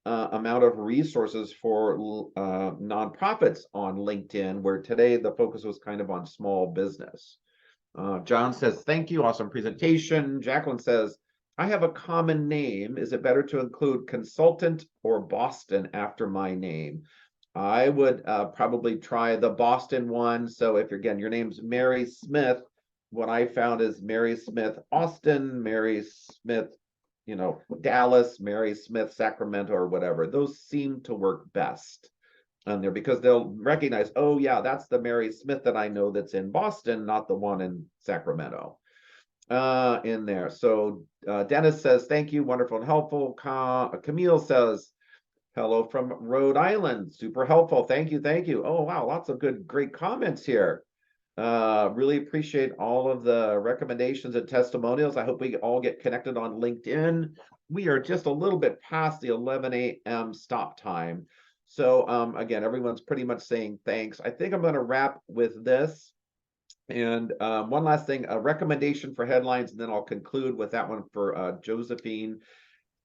amount of resources for nonprofits on LinkedIn, where today the focus was kind of on small business. John says, thank you, awesome presentation. Jacqueline says, I have a common name. Is it better to include consultant or Boston after my name? I would probably try the Boston one. So if again, your name's Mary Smith, what I found is Mary Smith, Austin, Mary Smith, Dallas, Mary Smith, Sacramento, or whatever. Those seem to work best on there because they'll recognize, oh yeah, that's the Mary Smith that I know that's in Boston, not the one in Sacramento in there. So Dennis says, thank you, wonderful and helpful. Camille says, hello from Rhode Island. Super helpful. Thank you. Thank you. Oh, wow. Lots of great comments here. Really appreciate all of the recommendations and testimonials. I hope we all get connected on LinkedIn. We are just a little bit past the 11 a.m. stop time. So again, everyone's pretty much saying thanks. I think I'm going to wrap with this. And one last thing, a recommendation for headlines, and then I'll conclude with that one for Josephine.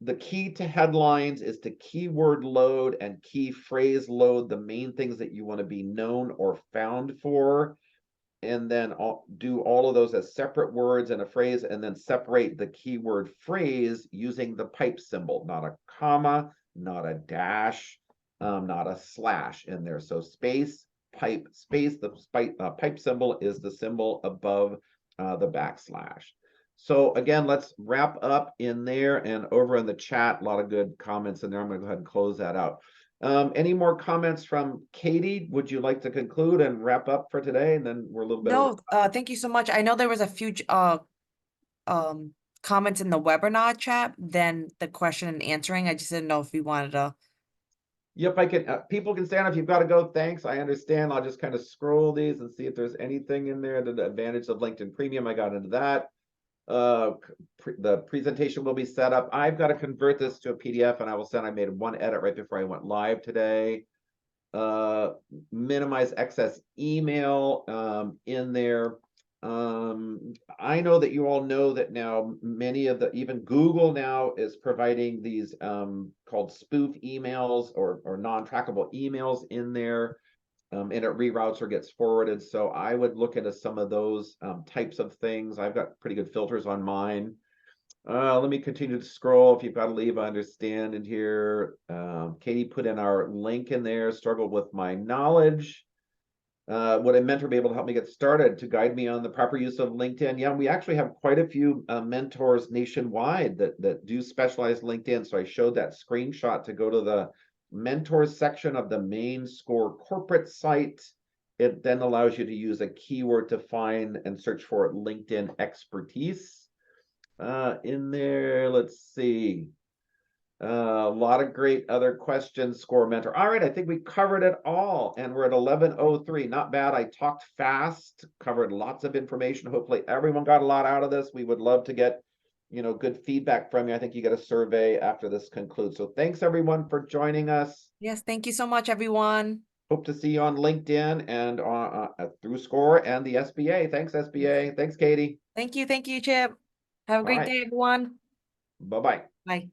The key to headlines is to keyword load and key phrase load the main things that you want to be known or found for, and then do all of those as separate words in a phrase, and then separate the keyword phrase using the pipe symbol, not a comma, not a dash, not a slash in there. So space, pipe, space, the pipe symbol is the symbol above the backslash. So again, let's wrap up in there, and over in the chat, a lot of good comments in there. I'm going to go ahead and close that out. Any more comments from Katie? Would you like to conclude and wrap up for today? And then we're a little bit over. No, thank you so much. I know there was a few comments in the webinar chat, then the question and answering. I just didn't know if you wanted to. Yep, I can. People can stand. If you've got to go, thanks. I understand. I'll just kind of scroll these and see if there's anything in there. The advantage of LinkedIn Premium, I got into that. The presentation will be set up. I've got to convert this to a PDF, and I will send. I made one edit right before I went live today. Minimize excess email in there. I know that you all know that now many of even Google now is providing these called spoof emails or non-trackable emails in there, and it reroutes or gets forwarded. So I would look into some of those types of things. I've got pretty good filters on mine. Let me continue to scroll. If you've got to leave, I understand in here. Katie put in our link in there, struggled with my knowledge. Would a mentor be able to help me get started to guide me on the proper use of LinkedIn? Yeah, we actually have quite a few mentors nationwide that do specialized LinkedIn. So I showed that screenshot to go to the mentors section of the main SCORE corporate site. It then allows you to use a keyword to find and search for LinkedIn expertise. In there, let's see. A lot of great other questions, SCORE mentor. All right, I think we covered it all, and we're at 11:03. Not bad. I talked fast, covered lots of information. Hopefully everyone got a lot out of this. We would love to get, good feedback from you. I think you get a survey after this concludes. So thanks everyone for joining us. Yes, thank you so much, everyone. Hope to see you on LinkedIn and through SCORE and the SBA. Thanks, SBA. Thanks, Katie. Thank you, Chip. Have a great day, everyone. Bye-bye. Bye.